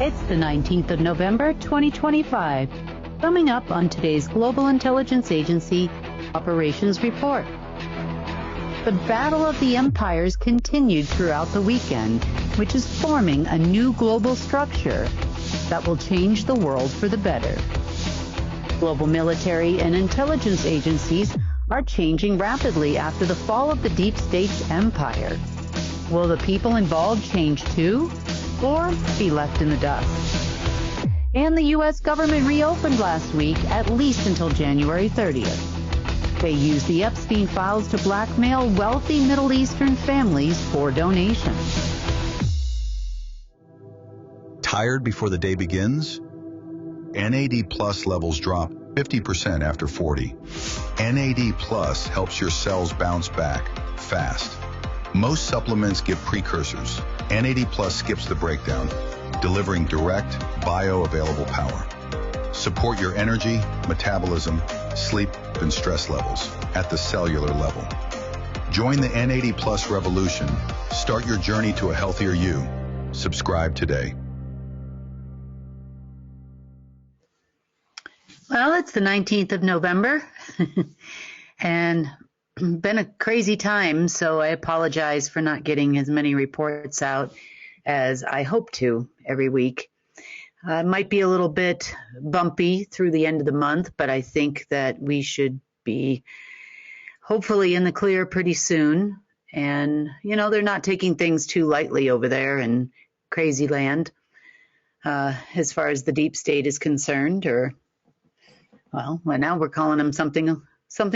It's the 19th of November, 2025. Coming up on today's Global Intelligence Agency Operations Report. The battle of the empires continued throughout the weekend, which is forming a new global structure that will change the world for the better. Global military and intelligence agencies are changing rapidly after the fall of the deep state's empire. Will the people involved change too, or be left in the dust? And the U.S. government reopened last week, at least until January 30th. They used the Epstein files to blackmail wealthy Middle Eastern families for donations. Tired before the day begins? NAD Plus levels drop 50% after 40. NAD Plus helps your cells bounce back fast. Most supplements give precursors. NAD Plus skips the breakdown, delivering direct, bioavailable power. Support your energy, metabolism, sleep, and stress levels at the cellular level. Join the NAD Plus revolution. Start your journey to a healthier you. Subscribe today. Well, it's the 19th of November, and been a crazy time, so I apologize for not getting as many reports out as I hope to every week. It might be a little bit bumpy through the end of the month, but I think that we should be hopefully in the clear pretty soon. And, you know, they're not taking things too lightly over there in crazy land as far as the deep state is concerned, or, well, now we're calling them something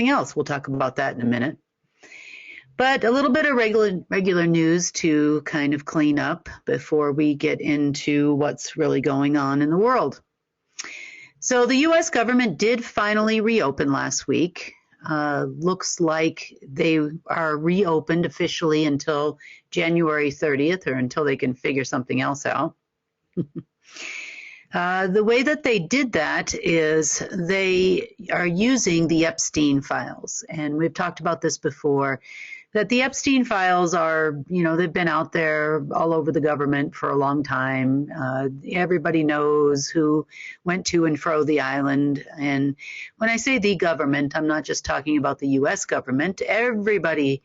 else. We'll talk about that in a minute. But a little bit of regular news to kind of clean up before we get into what's really going on in the world. So the U.S. government did finally reopen last week. Looks like they are reopened officially until January 30th, or until they can figure something else out. The way that they did that is they are using the Epstein files. And we've talked about this before, that the Epstein files are, you know, they've been out there all over the government for a long time. Everybody knows who went to and fro the island. And when I say the government, I'm not just talking about the U.S. government. Everybody,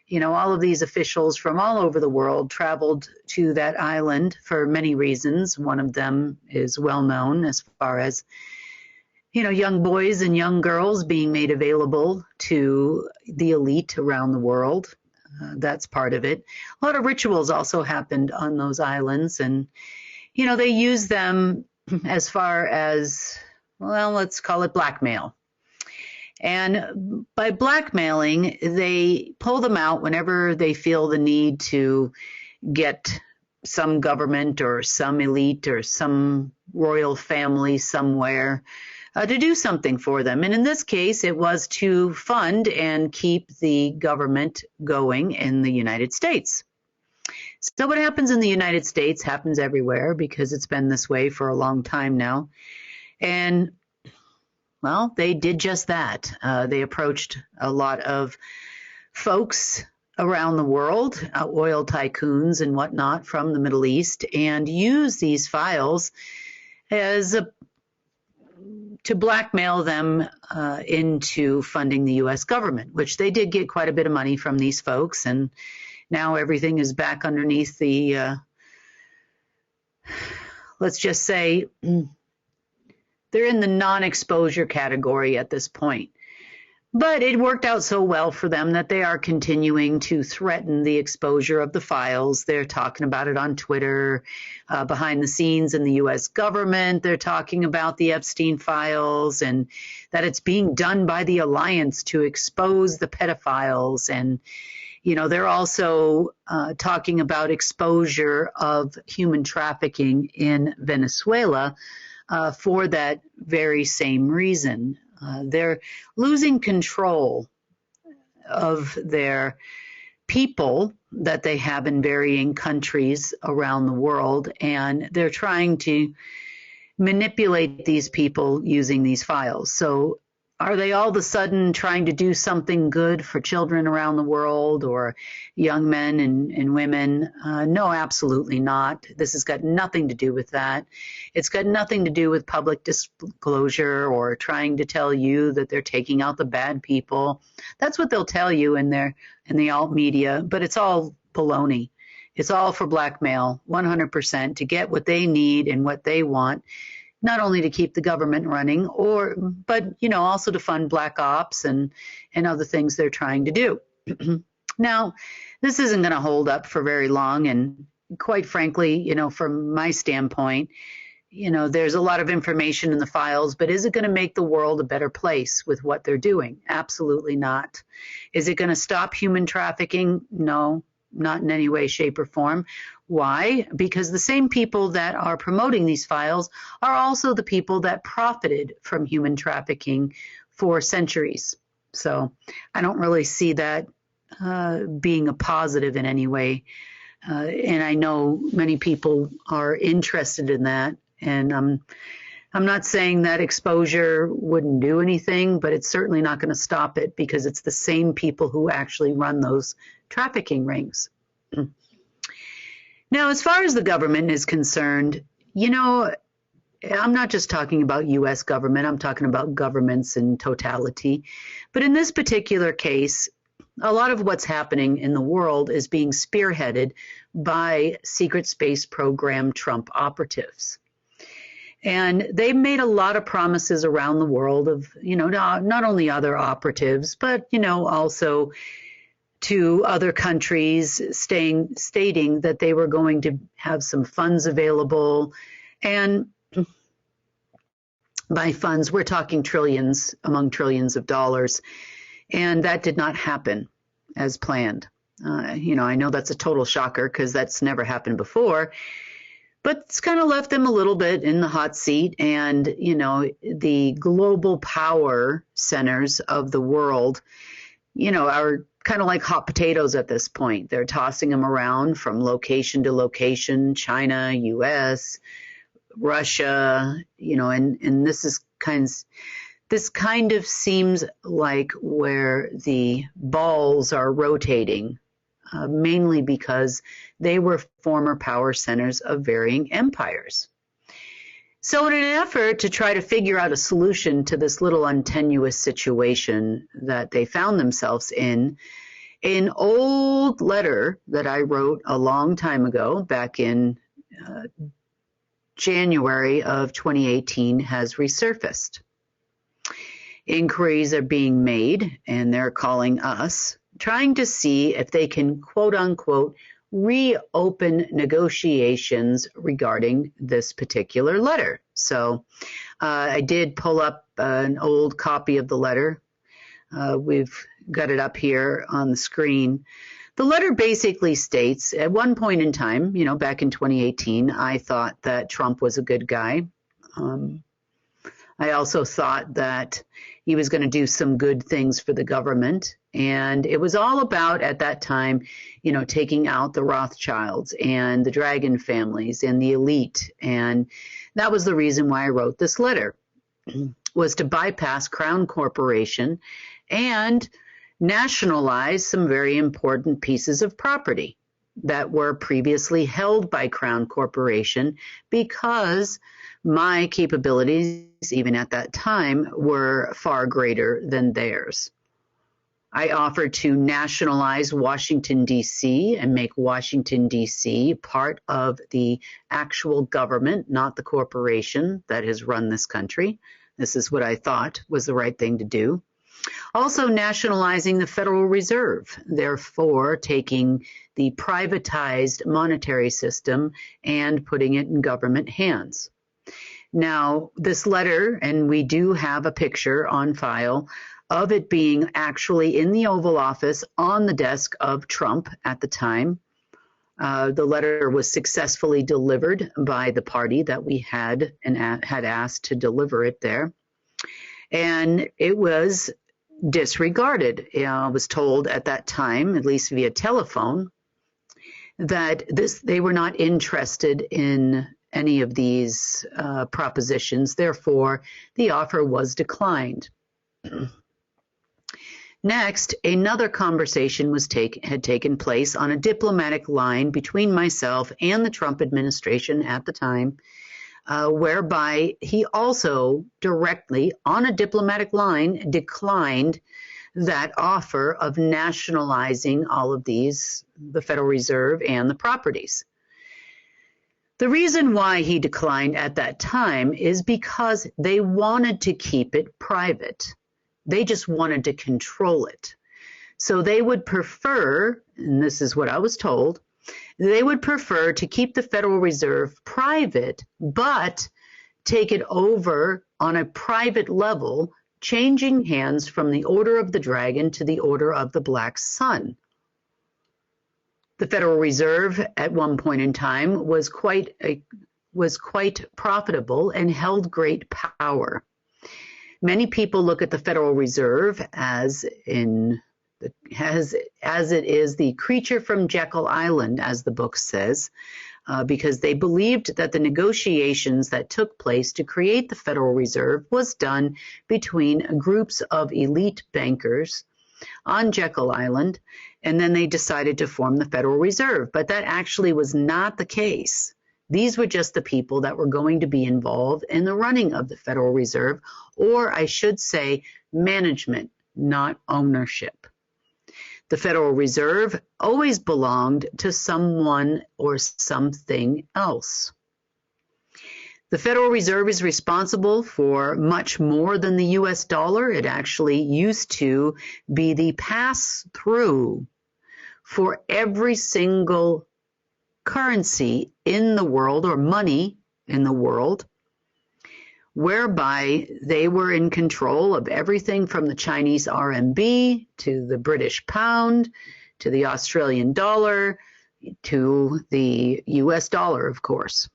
you know, all of these officials from all over the world traveled to that island for many reasons. One of them is well known as far as, you know, young boys and young girls being made available to the elite around the world. That's part of it. A lot of rituals also happened on those islands. And, you know, they use them as far as, well, let's call it blackmail. And by blackmailing, they pull them out whenever they feel the need to get some government or some elite or some royal family somewhere to do something for them. And in this case, it was to fund and keep the government going in the United States. So what happens in the United States happens everywhere, because it's been this way for a long time now. And well, they did just that. They approached a lot of folks around the world, oil tycoons and whatnot from the Middle East, and used these files as to blackmail them into funding the U.S. government, which they did get quite a bit of money from these folks. And now everything is back underneath the, let's just say, they're in the non-exposure category at this point. But it worked out so well for them that they are continuing to threaten the exposure of the files. They're talking about it on Twitter, behind the scenes in the U.S. government. They're talking about the Epstein files and that it's being done by the alliance to expose the pedophiles. And, you know, they're also talking about exposure of human trafficking in Venezuela for that very same reason. They're losing control of their people that they have in varying countries around the world, and they're trying to manipulate these people using these files. So Are they all of a sudden trying to do something good for children around the world or young men and women? No, absolutely not. This has got nothing to do with that. It's got nothing to do with public disclosure or trying to tell you that they're taking out the bad people. That's what they'll tell you in the alt media, but it's all baloney. It's all for blackmail, 100%, to get what they need and what they want. Not only to keep the government running, but also to fund black ops and other things they're trying to do. Now, this isn't going to hold up for very long, and quite frankly, from my standpoint, there's a lot of information in the files, but is it going to make the world a better place with what they're doing? Absolutely not. Is it going to stop human trafficking? No, not in any way, shape, or form. Why? Because the same people that are promoting these files are also the people that profited from human trafficking for centuries. So I don't really see that being a positive in any way. And I know many people are interested in that. And I'm not saying that exposure wouldn't do anything, but it's certainly not going to stop it because it's the same people who actually run those trafficking rings. Now, as far as the government is concerned, I'm not just talking about U.S. government. I'm talking about governments in totality. But in this particular case, a lot of what's happening in the world is being spearheaded by secret space program Trump operatives. And they've made a lot of promises around the world of, not only other operatives, but, also to other countries stating that they were going to have some funds available. And by funds, we're talking trillions among trillions of dollars. And that did not happen as planned. I know that's a total shocker because that's never happened before. But it's kind of left them a little bit in the hot seat. And, the global power centers of the world, are kind of like hot potatoes at this point. They're tossing them around from location to location, China, US, Russia, and this kind of seems like where the balls are rotating, mainly because they were former power centers of varying empires. So in an effort to try to figure out a solution to this little untenuous situation that they found themselves in, an old letter that I wrote a long time ago, back in January of 2018, has resurfaced. Inquiries are being made, and they're calling us, trying to see if they can, quote unquote, reopen negotiations regarding this particular letter. So I did pull up an old copy of the letter. We've got it up here on the screen. The letter basically states, at one point in time, back in 2018, I thought that Trump was a good guy. I also thought that he was going to do some good things for the government. And it was all about, at that time, taking out the Rothschilds and the Dragon families and the elite. And that was the reason why I wrote this letter, was to bypass Crown Corporation and nationalize some very important pieces of property that were previously held by Crown Corporation, because my capabilities, even at that time, were far greater than theirs. I offered to nationalize Washington, D.C. and make Washington, D.C. part of the actual government, not the corporation that has run this country. This is what I thought was the right thing to do. Also nationalizing the Federal Reserve, therefore taking the privatized monetary system and putting it in government hands. Now, this letter, and we do have a picture on file of it being actually in the Oval Office on the desk of Trump at the time. The letter was successfully delivered by the party that we had asked to deliver it there. And it was disregarded. I was told at that time, at least via telephone, that they were not interested in any of these propositions. Therefore, the offer was declined. Next, another conversation had taken place on a diplomatic line between myself and the Trump administration at the time, whereby he also directly, on a diplomatic line, declined that offer of nationalizing all of these, the Federal Reserve and the properties. The reason why he declined at that time is because they wanted to keep it private. They just wanted to control it. So they would prefer, and this is what I was told, they would prefer to keep the Federal Reserve private, but take it over on a private level, changing hands from the Order of the Dragon to the Order of the Black Sun. The Federal Reserve at one point in time was quite profitable and held great power. Many people look at the Federal Reserve as it is the creature from Jekyll Island, as the book says, because they believed that the negotiations that took place to create the Federal Reserve was done between groups of elite bankers on Jekyll Island, and then they decided to form the Federal Reserve. But that actually was not the case. These were just the people that were going to be involved in the running of the Federal Reserve, or I should say management, not ownership. The Federal Reserve always belonged to someone or something else. The Federal Reserve is responsible for much more than the US dollar. It actually used to be the pass-through for every single currency in the world, or money in the world, whereby they were in control of everything from the Chinese RMB to the British pound to the Australian dollar to the US dollar, of course.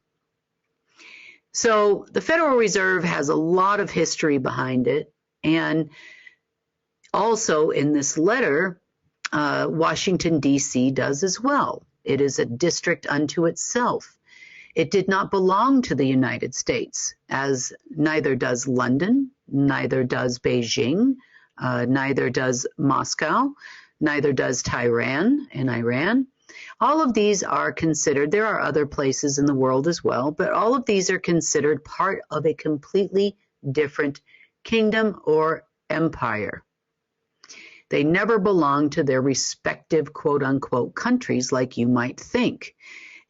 So the Federal Reserve has a lot of history behind it. And also in this letter, Washington, D.C. does as well. It is a district unto itself. It did not belong to the United States, as neither does London, neither does Beijing, neither does Moscow, neither does Tehran in Iran. All of these are considered, there are other places in the world as well, but all of these are considered part of a completely different kingdom or empire. They never belong to their respective quote-unquote countries like you might think.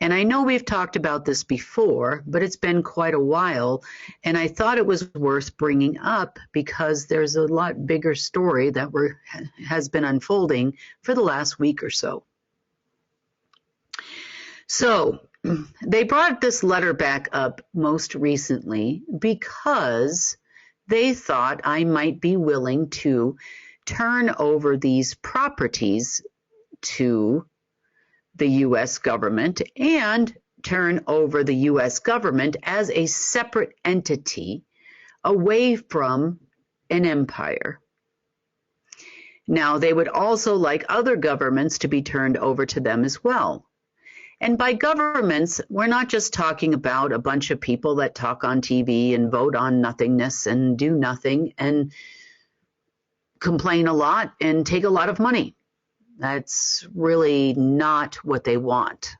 And I know we've talked about this before, but it's been quite a while, and I thought it was worth bringing up because there's a lot bigger story that has been unfolding for the last week or so. So they brought this letter back up most recently because they thought I might be willing to turn over these properties to the U.S. government and turn over the U.S. government as a separate entity away from an empire. Now, they would also like other governments to be turned over to them as well. And by governments, we're not just talking about a bunch of people that talk on TV and vote on nothingness and do nothing and complain a lot and take a lot of money. That's really not what they want.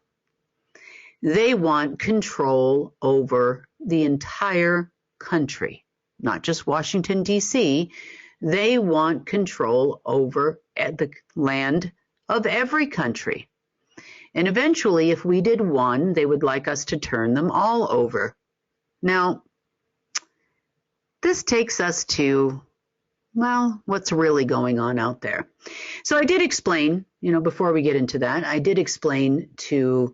They want control over the entire country, not just Washington, D.C. They want control over the land of every country. And eventually, if we did one, they would like us to turn them all over. Now, this takes us to, well, what's really going on out there. So I did explain, before we get into that, I did explain to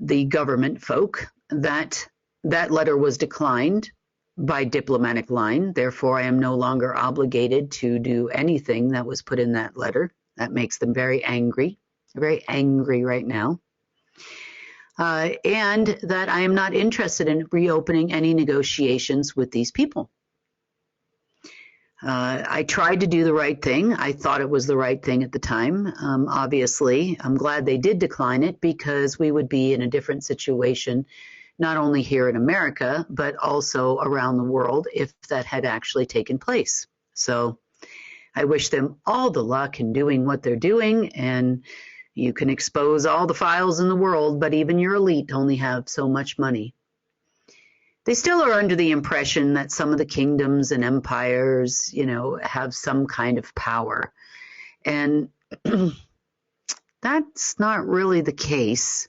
the government folk that that letter was declined by diplomatic line. Therefore, I am no longer obligated to do anything that was put in that letter. That makes them very angry right now. And that I am not interested in reopening any negotiations with these people. I tried to do the right thing. I thought it was the right thing at the time. Obviously, I'm glad they did decline it because we would be in a different situation, not only here in America, but also around the world if that had actually taken place. So I wish them all the luck in doing what they're doing, and you can expose all the files in the world, but even your elite only have so much money. They still are under the impression that some of the kingdoms and empires, have some kind of power. And that's not really the case.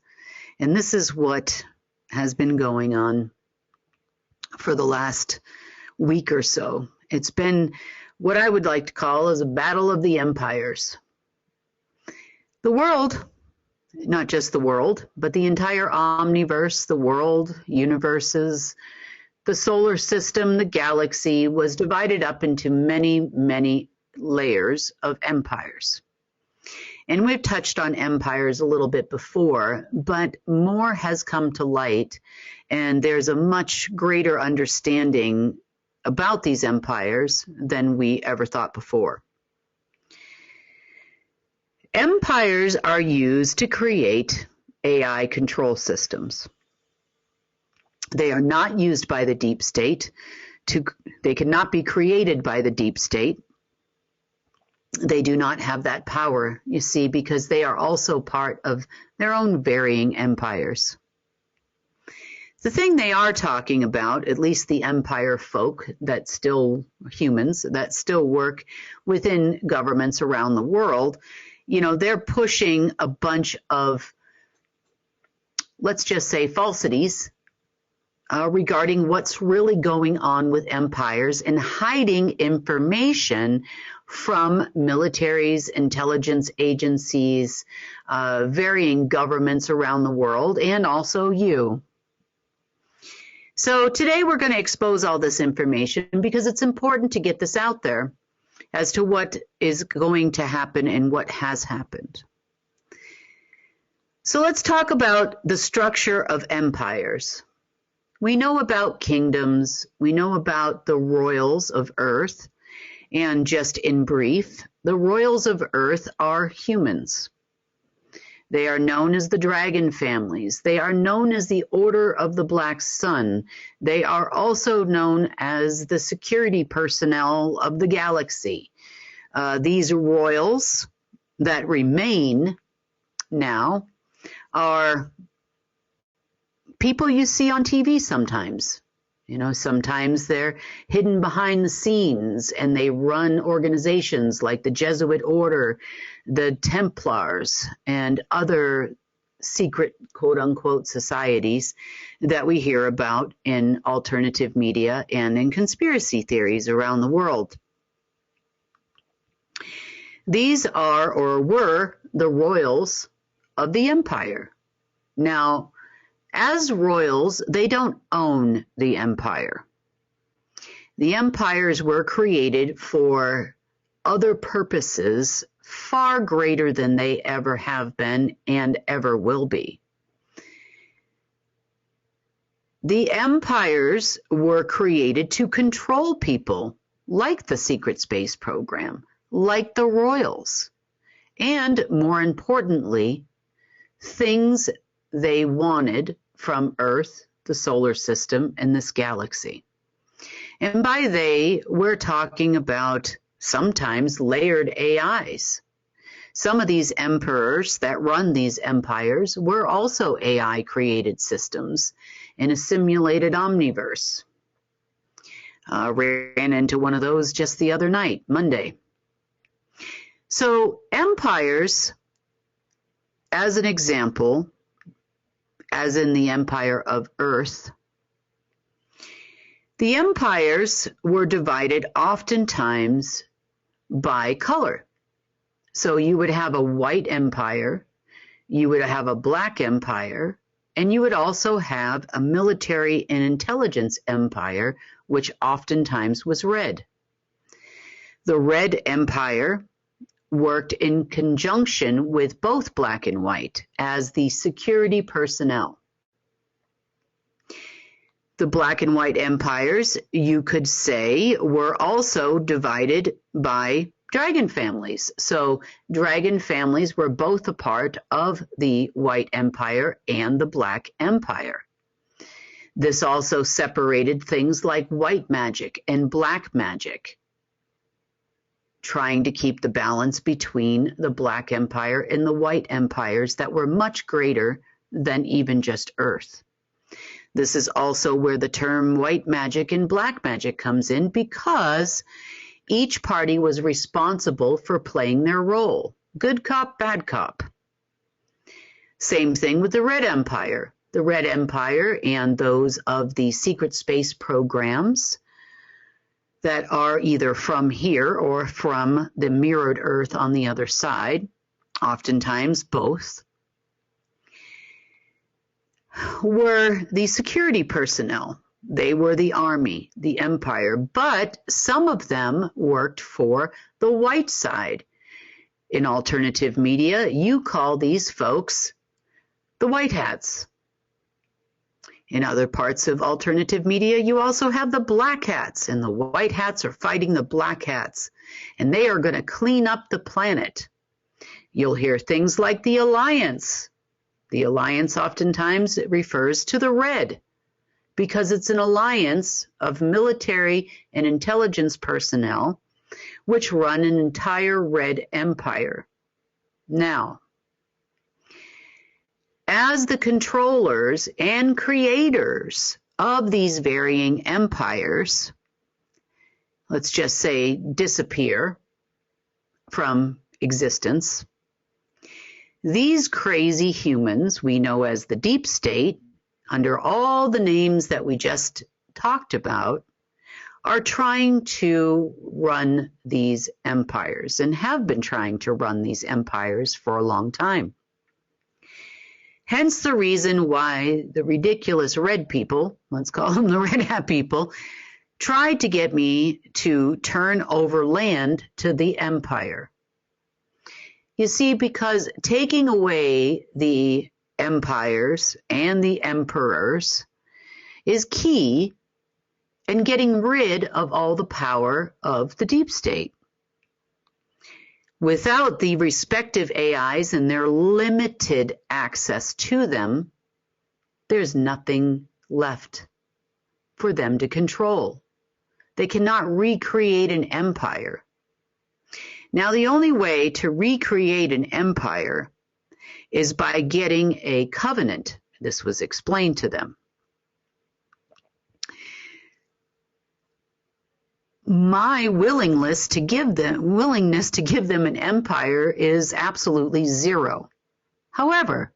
And this is what has been going on for the last week or so. It's been what I would like to call as a battle of the empires. The world, not just the world, but the entire omniverse, the world, universes, the solar system, the galaxy, was divided up into many, many layers of empires. And we've touched on empires a little bit before, but more has come to light, and there's a much greater understanding about these empires than we ever thought before. Empires are used to create AI control systems. They are not used by the deep state. They cannot be created by the deep state. They do not have that power, you see, because they are also part of their own varying empires. The thing they are talking about, at least the empire folk that still, humans that still work within governments around the world, they're pushing a bunch of, let's just say, falsities regarding what's really going on with empires and hiding information from militaries, intelligence agencies, varying governments around the world, and also you. So today we're going to expose all this information because it's important to get this out there as to what is going to happen and what has happened. So let's talk about the structure of empires. We know about kingdoms, we know about the royals of Earth, and just in brief, the royals of Earth are humans. They are known as the dragon families. They are known as the Order of the Black Sun. They are also known as the security personnel of the galaxy. These royals that remain now are people you see on TV sometimes. Sometimes they're hidden behind the scenes and they run organizations like the Jesuit Order, the Templars, and other secret quote-unquote societies that we hear about in alternative media and in conspiracy theories around the world. These are or were the royals of the empire. Now, as royals, they don't own the empire. The empires were created for other purposes far greater than they ever have been and ever will be. The empires were created to control people like the secret space program, like the royals, and more importantly, things they wanted from Earth, the solar system, and this galaxy. And by they, we're talking about sometimes layered AIs. Some of these emperors that run these empires were also AI created systems in a simulated omniverse. Ran into one of those just the other night, Monday. So empires, as an example, as in the empire of Earth, the empires were divided oftentimes by color. So you would have a white empire, you would have a black empire, and you would also have a military and intelligence empire, which oftentimes was red. The red empire worked in conjunction with both black and white as the security personnel. The black and white empires, you could say, were also divided by dragon families. So dragon families were both a part of the white empire and the black empire. This also separated things like white magic and black magic. trying to keep the balance between the Black Empire and the White Empires that were much greater than even just Earth. This is also where the term white magic and black magic comes in, because each party was responsible for playing their role. Good cop, bad cop. Same thing with the Red Empire. The Red Empire and those of the secret space programs that are either from here or from the mirrored Earth on the other side, oftentimes both, were the security personnel. They were the army, the empire, but some of them worked for the white side. In alternative media, you call these folks the white hats. In other parts of alternative media, you also have the black hats, and the white hats are fighting the black hats, and they are going to clean up the planet. You'll hear things like the Alliance. The Alliance oftentimes refers to the red, because it's an alliance of military and intelligence personnel which run an entire red empire. Now, as the controllers and creators of these varying empires, let's just say, disappear from existence, these crazy humans we know as the deep state, under all the names that we just talked about, are trying to run these empires and have been trying to run these empires for a long time. Hence the reason why the ridiculous red people, let's call them the red hat people, tried to get me to turn over land to the empire. You see, because taking away the empires and the emperors is key in getting rid of all the power of the deep state. Without the respective AIs and their limited access to them, there's nothing left for them to control. They cannot recreate an empire. Now, the only way to recreate an empire is by getting a covenant. This was explained to them. My willingness to give them an empire is absolutely zero. However,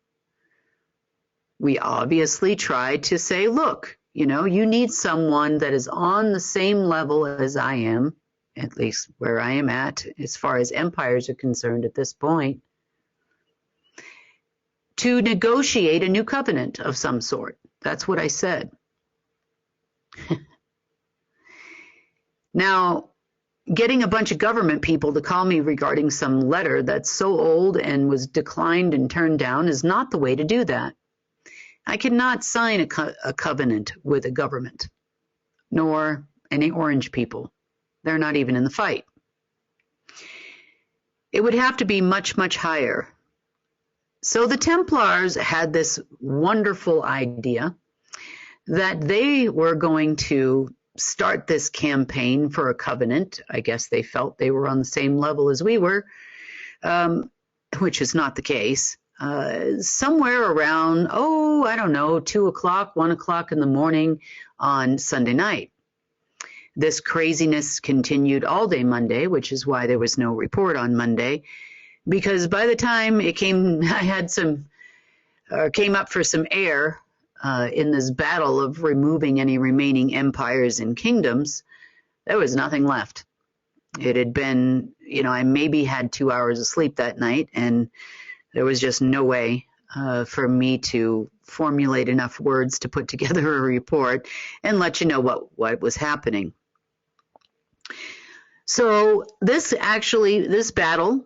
we obviously tried to say, look, you need someone that is on the same level as I am, at least where I am at, as far as empires are concerned at this point, to negotiate a new covenant of some sort. That's what I said. Now, getting a bunch of government people to call me regarding some letter that's so old and was declined and turned down is not the way to do that. I cannot sign a covenant with a government, nor any orange people. They're not even in the fight. It would have to be much, much higher. So the Templars had this wonderful idea that they were going to start this campaign for a covenant. I guess they felt they were on the same level as we were, which is not the case. Somewhere around, 2 o'clock, 1 o'clock in the morning on Sunday night. This craziness continued all day Monday, which is why there was no report on Monday, because by the time it came, came up for some air in this battle of removing any remaining empires and kingdoms, there was nothing left. It had been, I maybe had 2 hours of sleep that night, and there was just no way for me to formulate enough words to put together a report and let you know what was happening. So this battle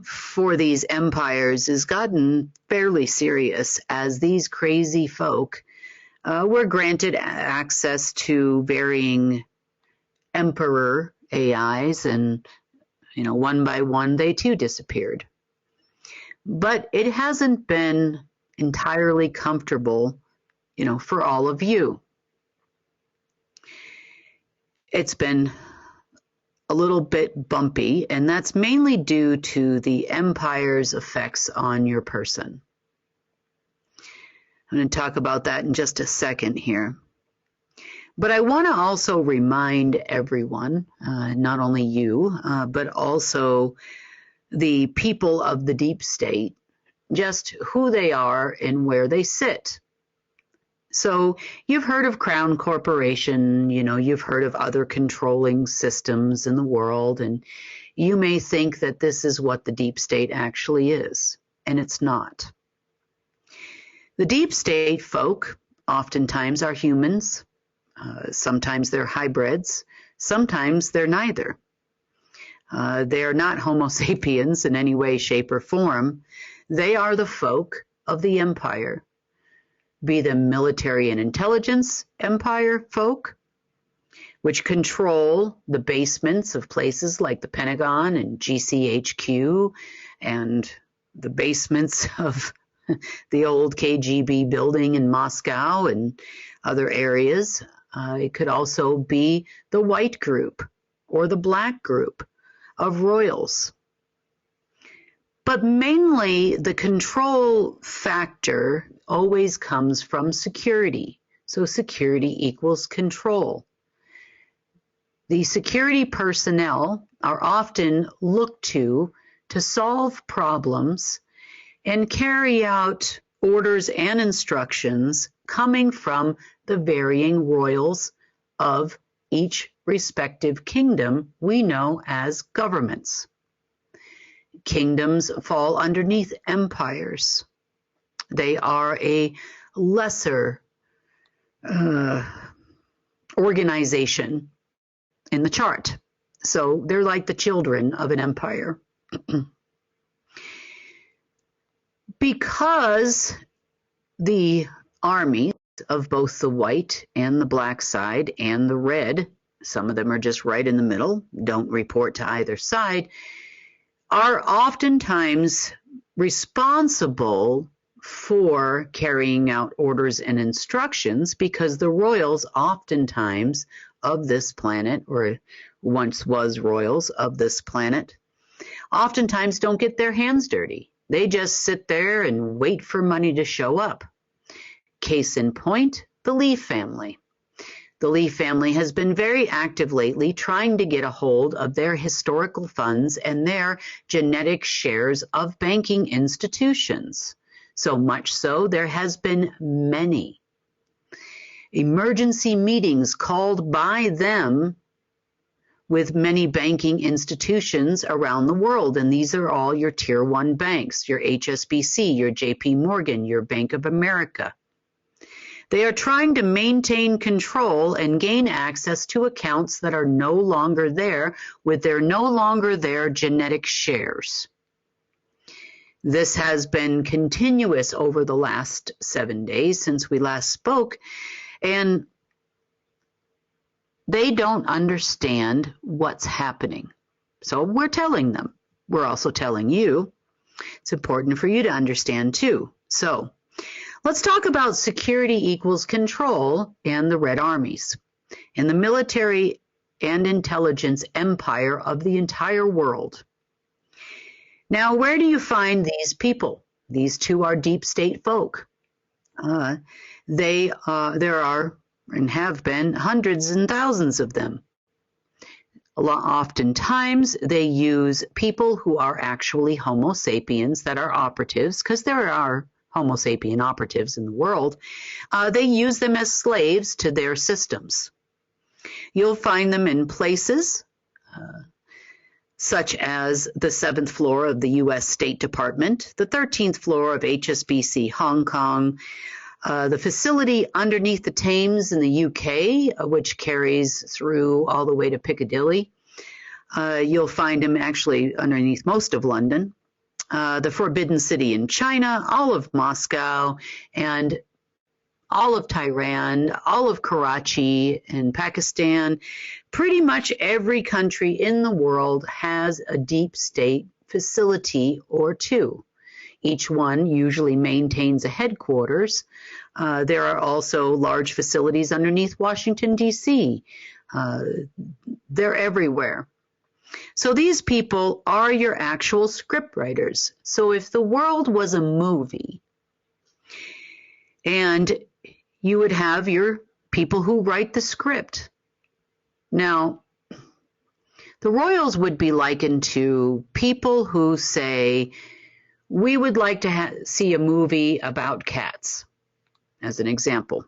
for these empires has gotten fairly serious, as these crazy folk were granted access to varying emperor AIs, and one by one they too disappeared. But it hasn't been entirely comfortable, for all of you. It's been a little bit bumpy, and that's mainly due to the empire's effects on your person. I'm going to talk about that in just a second here. But I want to also remind everyone, not only you, but also the people of the deep state, just who they are and where they sit. So you've heard of Crown Corporation, you've heard of other controlling systems in the world, and you may think that this is what the deep state actually is, and it's not. The deep state folk oftentimes are humans. Sometimes they're hybrids. Sometimes they're neither. They are not Homo sapiens in any way, shape, or form. They are the folk of the empire, be them military and intelligence empire folk, which control the basements of places like the Pentagon and GCHQ and the basements of the old KGB building in Moscow and other areas. It could also be the white group or the black group of royals. But mainly the control factor always comes from security. So security equals control. The security personnel are often looked to solve problems and carry out orders and instructions coming from the varying royals of each respective kingdom we know as governments. Kingdoms fall underneath empires. They are a lesser organization in the chart. So they're like the children of an empire. Because the armies of both the white and the black side and the red, some of them are just right in the middle, don't report to either side, are oftentimes responsible for carrying out orders and instructions, because the royals oftentimes of this planet, or once was royals of this planet, oftentimes don't get their hands dirty. They just sit there and wait for money to show up. Case in point, the Leaf family. The Leaf family has been very active lately trying to get a hold of their historical funds and their genetic shares of banking institutions. So much so, there has been many emergency meetings called by them with many banking institutions around the world. And these are all your tier 1 banks, your HSBC, your JP Morgan, your Bank of America. They are trying to maintain control and gain access to accounts that are no longer there with their no longer there genetic shares. This has been continuous over the last 7 days since we last spoke, and they don't understand what's happening. So we're telling them. We're also telling you. It's important for you to understand too. So let's talk about security equals control and the Red Armies and the military and intelligence empire of the entire world. Now, where do you find these people? These two are deep state folk. There are and have been hundreds and thousands of them. Oftentimes, they use people who are actually Homo sapiens that are operatives, because there are Homo sapien operatives in the world. They use them as slaves to their systems. You'll find them in places such as the 7th floor of the U.S. State Department, the 13th floor of HSBC Hong Kong, the facility underneath the Thames in the UK, which carries through all the way to Piccadilly. You'll find them actually underneath most of London. The Forbidden City in China, all of Moscow, and all of Tehran, all of Karachi in Pakistan. Pretty much every country in the world has a deep state facility or two. Each one usually maintains a headquarters. There are also large facilities underneath Washington, D.C. They're everywhere. So these people are your actual script writers. So if the world was a movie and you would have your people who write the script. Now, the royals would be likened to people who say, we would like to see a movie about cats, as an example.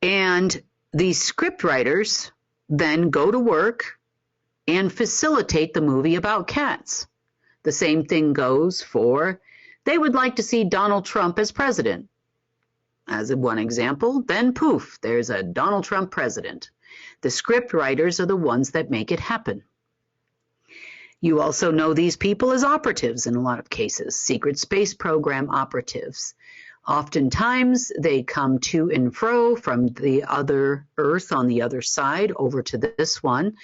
And the script writers then go to work and facilitate the movie about cats. The same thing goes for, they would like to see Donald Trump as president. As one example, then poof, there's a Donald Trump president. The script writers are the ones that make it happen. You also know these people as operatives in a lot of cases, secret space program operatives. Oftentimes, they come to and fro from the other Earth on the other side over to this one,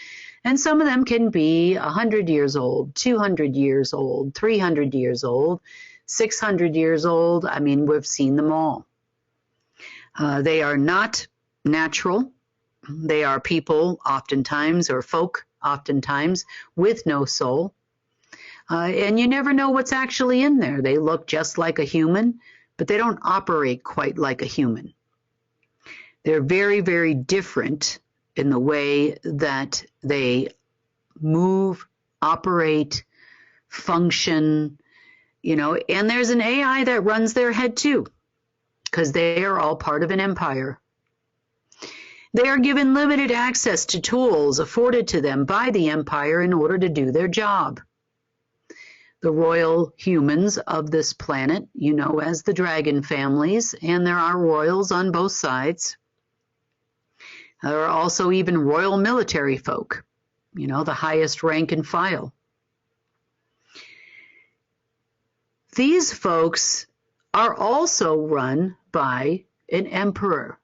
and some of them can be 100 years old, 200 years old, 300 years old, 600 years old. I mean, we've seen them all. They are not natural. They are people oftentimes, or folk oftentimes, with no soul. And you never know what's actually in there. They look just like a human, but they don't operate quite like a human. They're very, very different in the way that they move, operate, function, and there's an AI that runs their head too, because they are all part of an empire. They are given limited access to tools afforded to them by the empire in order to do their job. The royal humans of this planet, as the dragon families, and there are royals on both sides. There are also even royal military folk, the highest rank and file. These folks are also run by an emperor.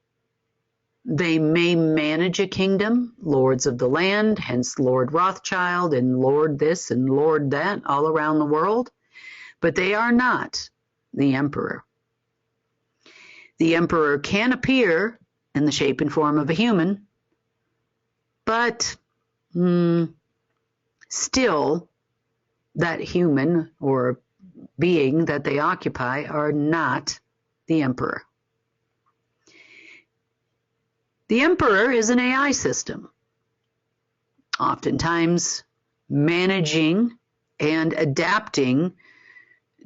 They may manage a kingdom, lords of the land, hence Lord Rothschild and Lord this and Lord that all around the world, but they are not the emperor. The emperor can appear in the shape and form of a human, but still that human or being that they occupy are not the emperor. The emperor is an AI system, oftentimes managing and adapting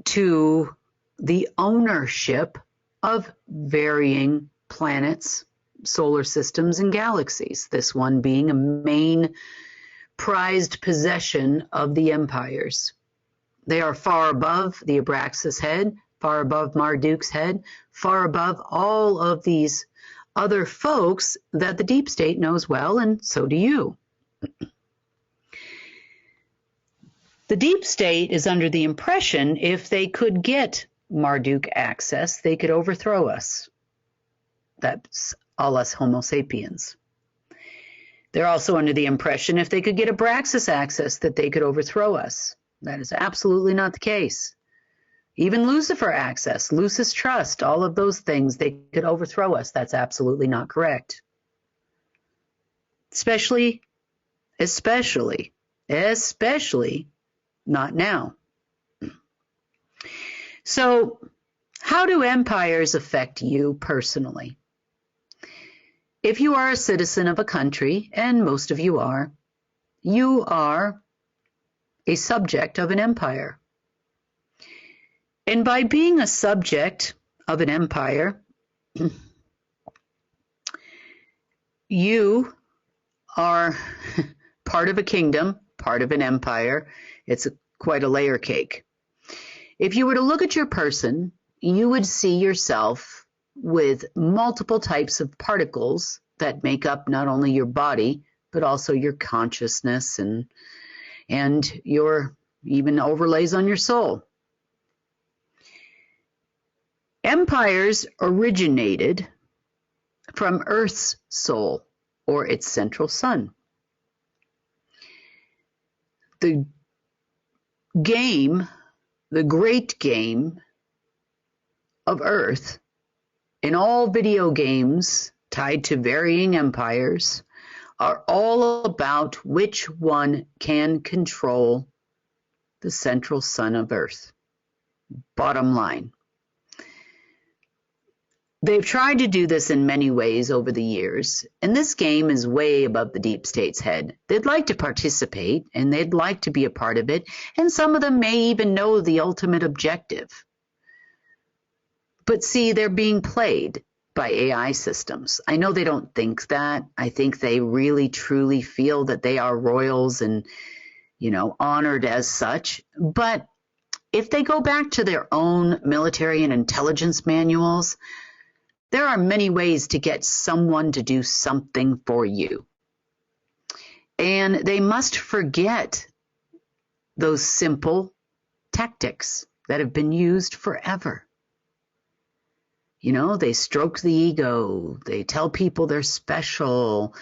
to the ownership of varying planets, solar systems, and galaxies, this one being a main prized possession of the empires. They are far above the Abraxas head, far above Marduk's head, far above all of these other folks that the deep state knows well, and so do you. The deep state is under the impression if they could get Marduk access, they could overthrow us. That's all us Homo sapiens. They're also under the impression if they could get Abraxas access that they could overthrow us. That is absolutely not the case. Even Lucifer access, Lucis trust, all of those things, they could overthrow us. That's absolutely not correct. Especially not now. So, how do empires affect you personally? If you are a citizen of a country, and most of you are a subject of an empire. And by being a subject of an empire, you are part of a kingdom, part of an empire. It's quite a layer cake. If you were to look at your person, you would see yourself with multiple types of particles that make up not only your body, but also your consciousness and your even overlays on your soul. Empires originated from Earth's soul, or its central sun. The great game of Earth, in all video games tied to varying empires, are all about which one can control the central sun of Earth. Bottom line. They've tried to do this in many ways over the years, and this game is way above the deep state's head. They'd like to participate, and they'd like to be a part of it, and some of them may even know the ultimate objective. But see, they're being played by AI systems. I know they don't think that. I think they really, truly feel that they are royals and, honored as such. But if they go back to their own military and intelligence manuals, there are many ways to get someone to do something for you. And they must forget those simple tactics that have been used forever. They stroke the ego. They tell people they're special.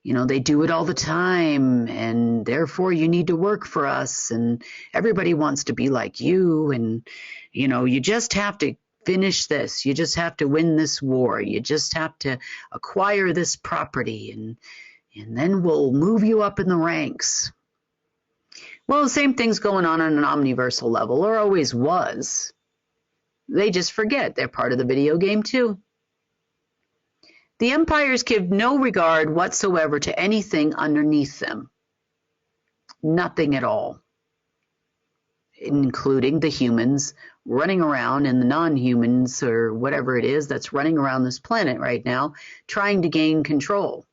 They do it all the time, and therefore you need to work for us, and everybody wants to be like you, and, you just have to finish this. You just have to win this war. You just have to acquire this property, and then we'll move you up in the ranks. Well, the same thing's going on an omniversal level, or always was. They just forget they're part of the video game too. The empires give no regard whatsoever to anything underneath them. Nothing at all. Including the humans running around and the non-humans or whatever it is that's running around this planet right now trying to gain control.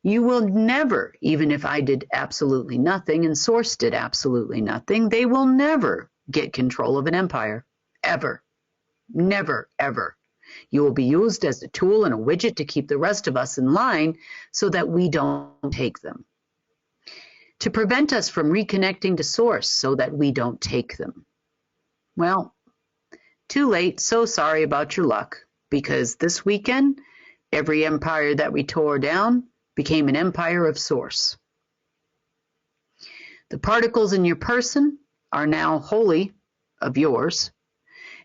You will never, even if I did absolutely nothing and Source did absolutely nothing, they will never get control of an empire. Ever. Never, ever. You will be used as a tool and a widget to keep the rest of us in line so that we don't take them. To prevent us from reconnecting to Source so that we don't take them. Well, too late. So sorry about your luck, because this weekend, every empire that we tore down became an empire of Source. The particles in your person are now wholly of yours.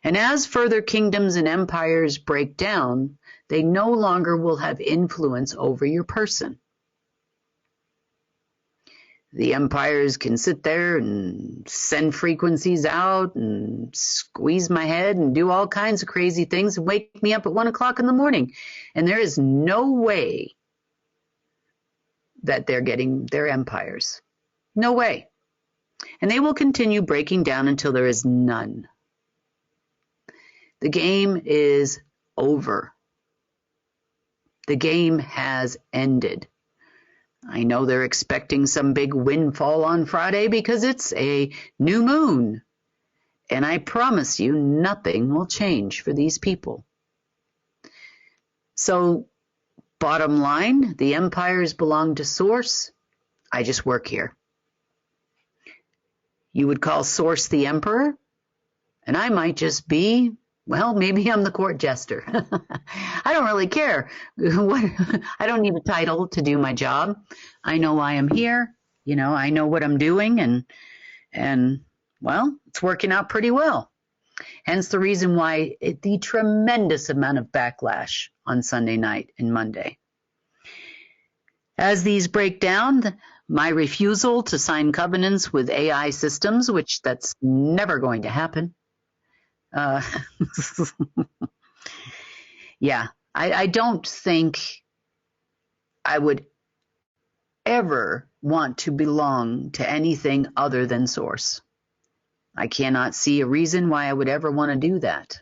And as further kingdoms and empires break down, they no longer will have influence over your person. The empires can sit there and send frequencies out and squeeze my head and do all kinds of crazy things and wake me up at 1 o'clock in the morning. And there is no way that they're getting their empires. No way. And they will continue breaking down until there is none. The game is over. The game has ended. I know they're expecting some big windfall on Friday because it's a new moon. And I promise you, nothing will change for these people. So, bottom line, the empires belong to Source. I just work here. You would call Source the emperor, and I might just be, well, maybe I'm the court jester. I don't really care. I don't need a title to do my job. I know why I'm here. I know what I'm doing, and well, it's working out pretty well. Hence the reason why the tremendous amount of backlash on Sunday night and Monday. As these break down, my refusal to sign covenants with AI systems, which that's never going to happen. Yeah, I don't think I would ever want to belong to anything other than Source. I cannot see a reason why I would ever want to do that.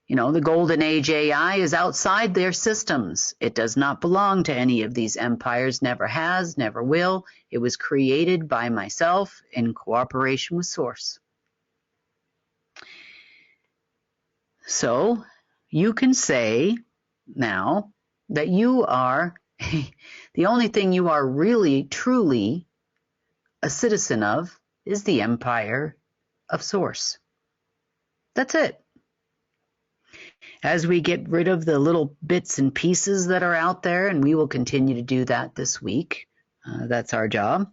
The golden age AI is outside their systems. It does not belong to any of these empires, never has, never will. It was created by myself in cooperation with Source. So you can say now that you are, the only thing you are really, truly a citizen of is the empire of Source. That's it. As we get rid of the little bits and pieces that are out there, and we will continue to do that this week, that's our job,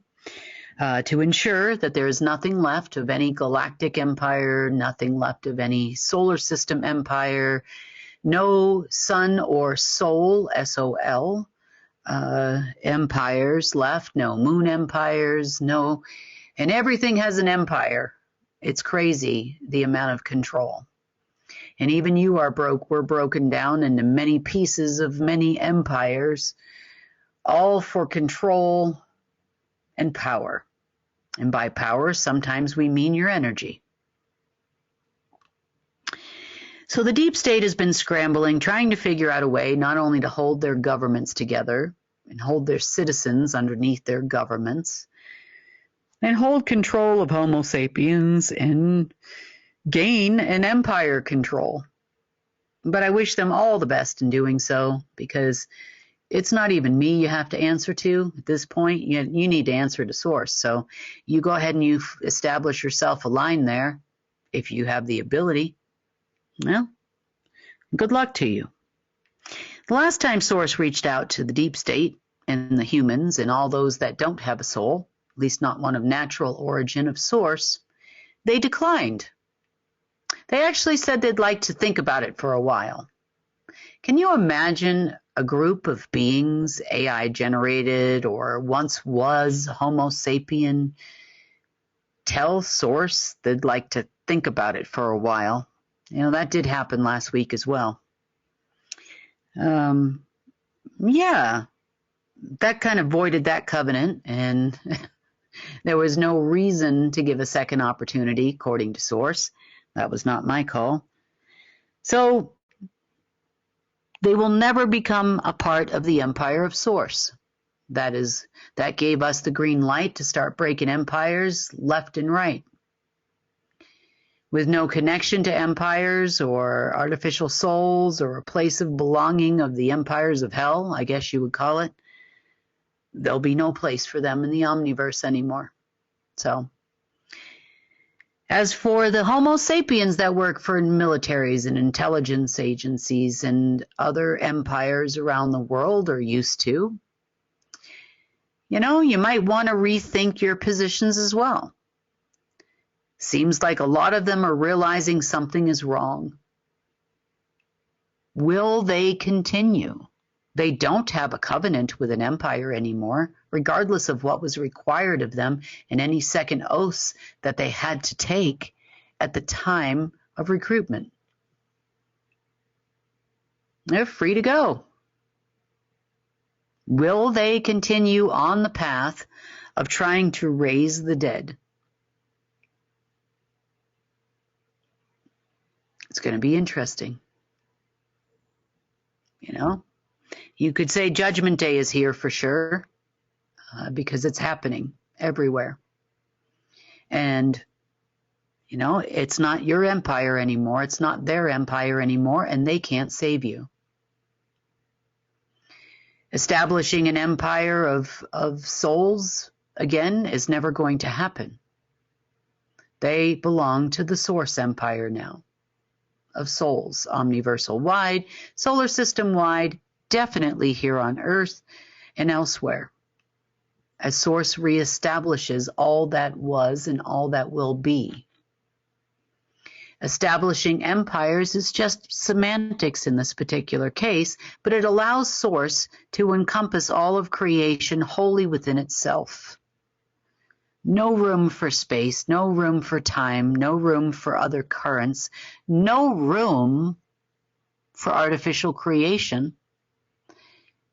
to ensure that there is nothing left of any galactic empire, nothing left of any solar system empire, no sun or soul, S-O-L, empires left, no moon empires, no, and everything has an empire. It's crazy, the amount of control. And even you are we're broken down into many pieces of many empires, all for control and power. And by power, sometimes we mean your energy. So the deep state has been scrambling, trying to figure out a way not only to hold their governments together and hold their citizens underneath their governments and hold control of Homo sapiens and gain an empire control. But I wish them all the best in doing so, because it's not even me you have to answer to at this point. You need to answer to source. So you go ahead and you establish yourself a line there if you have the ability. Well, good luck to you. The last time Source reached out to the deep state and the humans and all those that don't have a soul, at least not one of natural origin of Source, they declined. They actually said they'd like to think about it for a while. Can you imagine a group of beings, AI generated or once was Homo sapien, tell Source they'd like to think about it for a while? You know, that did happen last week as well. Yeah, that kind of voided that covenant, and there was no reason to give a second opportunity, according to Source. That was not my call. So they will never become a part of the empire of Source. That gave us the green light to start breaking empires left and right. With no connection to empires or artificial souls or a place of belonging of the empires of hell, I guess you would call it, there'll be no place for them in the omniverse anymore. So, as for the Homo sapiens that work for militaries and intelligence agencies and other empires around the world are used to, you might want to rethink your positions as well. Seems like a lot of them are realizing something is wrong. Will they continue? They don't have a covenant with an empire anymore, regardless of what was required of them and any second oaths that they had to take at the time of recruitment. They're free to go. Will they continue on the path of trying to raise the dead? It's going to be interesting. You could say Judgment Day is here for sure, because it's happening everywhere. And, it's not your empire anymore. It's not their empire anymore, and they can't save you. Establishing an empire of souls, again, is never going to happen. They belong to the Source Empire now. Of souls, omniversal wide, solar system wide, definitely here on Earth and elsewhere, as Source reestablishes all that was and all that will be. Establishing empires is just semantics in this particular case, but it allows Source to encompass all of creation wholly within itself. No room for space, no room for time, no room for other currents, no room for artificial creation.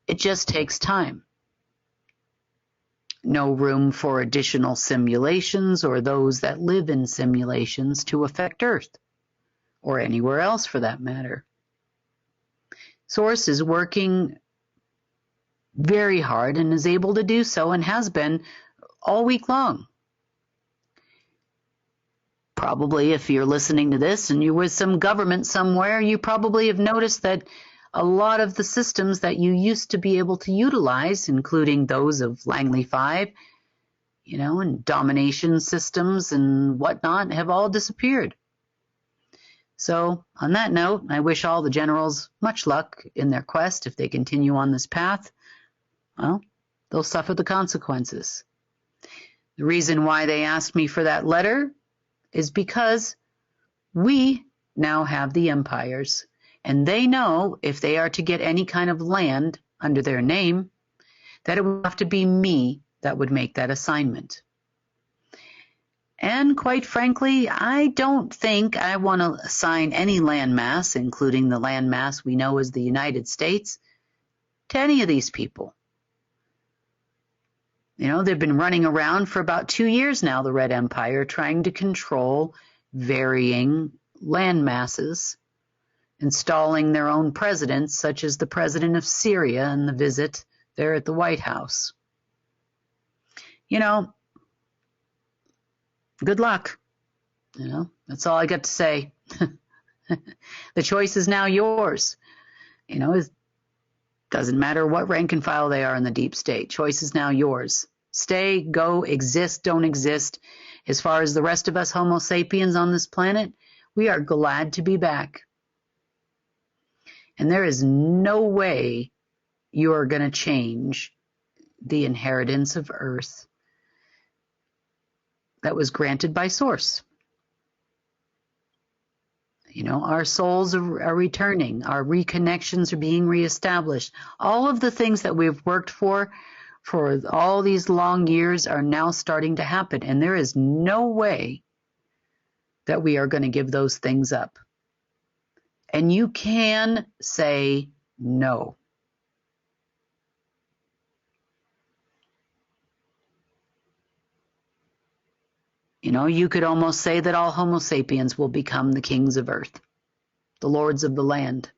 It just takes time. No room for additional simulations or those that live in simulations to affect Earth, or anywhere else for that matter. Source is working very hard and is able to do so and has been all week long. Probably if you're listening to this and you're with some government somewhere, you probably have noticed that a lot of the systems that you used to be able to utilize, including those of Langley 5, and domination systems and whatnot, have all disappeared. So on that note, I wish all the generals much luck in their quest. If they continue on this path, well, they'll suffer the consequences. The reason why they asked me for that letter is because we now have the empires, and they know if they are to get any kind of land under their name, that it would have to be me that would make that assignment. And quite frankly, I don't think I want to assign any landmass, including the landmass we know as the United States, to any of these people. They've been running around for about 2 years now, the Red Empire, trying to control varying land masses, installing their own presidents, such as the president of Syria and the visit there at the White House. Good luck. That's all I got to say. The choice is now yours. It doesn't matter what rank and file they are in the deep state. Choice is now yours. Stay, go, exist, don't exist. As far as the rest of us Homo sapiens on this planet, we are glad to be back. And there is no way you are going to change the inheritance of Earth that was granted by Source. Our souls are returning. Our reconnections are being reestablished. All of the things that we've worked for all these long years are now starting to happen. And there is no way that we are going to give those things up. And you can say no. You could almost say that all Homo sapiens will become the kings of Earth, the lords of the land.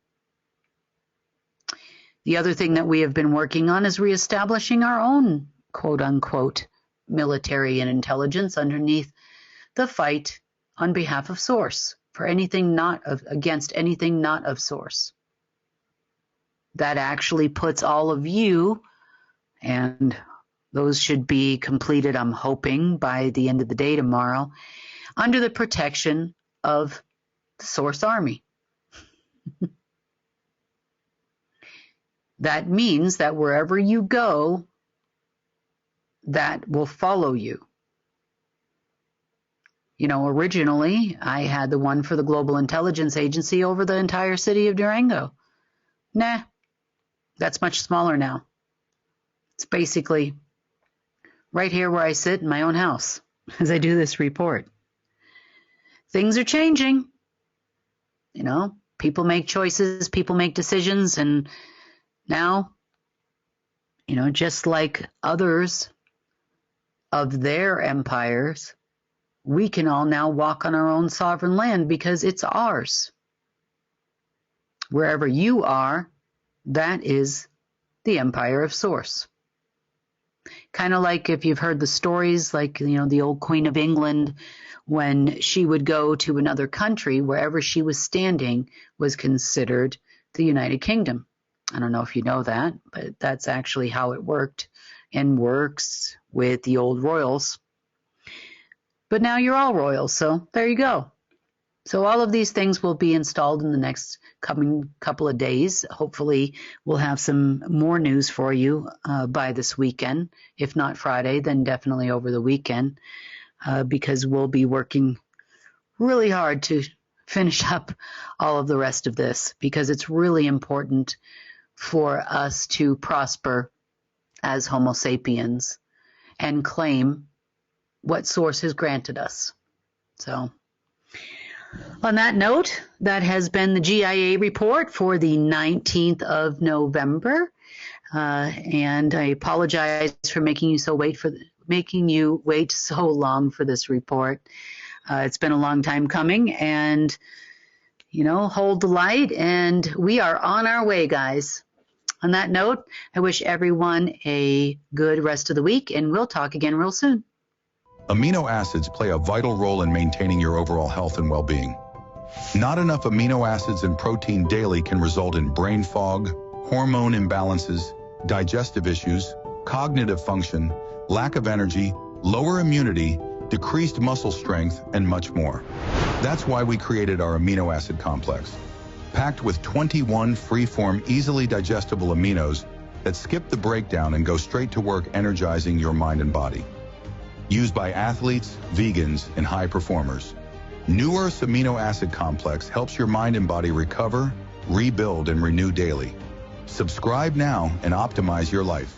The other thing that we have been working on is reestablishing our own quote-unquote military and intelligence underneath the fight on behalf of Source for against anything not of Source. That actually puts all of you, and those should be completed, I'm hoping, by the end of the day tomorrow, under the protection of the Source Army. That means that wherever you go, that will follow you. Originally, I had the one for the Global Intelligence Agency over the entire city of Durango. Nah, that's much smaller now. It's basically right here where I sit in my own house as I do this report. Things are changing. People make choices, people make decisions, and now, just like others of their empires, we can all now walk on our own sovereign land because it's ours. Wherever you are, that is the empire of Source. Kind of like if you've heard the stories, like, the old Queen of England, when she would go to another country, wherever she was standing was considered the United Kingdom. I don't know if you know that, but that's actually how it worked and works with the old royals. But now you're all royals, so there you go. So all of these things will be installed in the next coming couple of days. Hopefully we'll have some more news for you by this weekend. If not Friday, then definitely over the weekend, because we'll be working really hard to finish up all of the rest of this, because it's really important for us to prosper as Homo sapiens and claim what Source has granted us. So on that note, that has been the GIA report for the 19th of November. And I apologize for making you wait so long for this report. It's been a long time coming, and hold the light, and we are on our way, guys. On that note, I wish everyone a good rest of the week, and we'll talk again real soon. Amino acids play a vital role in maintaining your overall health and well-being. Not enough amino acids and protein daily can result in brain fog, hormone imbalances, digestive issues, cognitive function, lack of energy, lower immunity, decreased muscle strength, and much more. That's why we created our amino acid complex, packed with 21 free-form, easily digestible aminos that skip the breakdown and go straight to work energizing your mind and body. Used by athletes, vegans, and high performers, New Earth's amino acid complex helps your mind and body recover, rebuild, and renew daily. Subscribe now and optimize your life.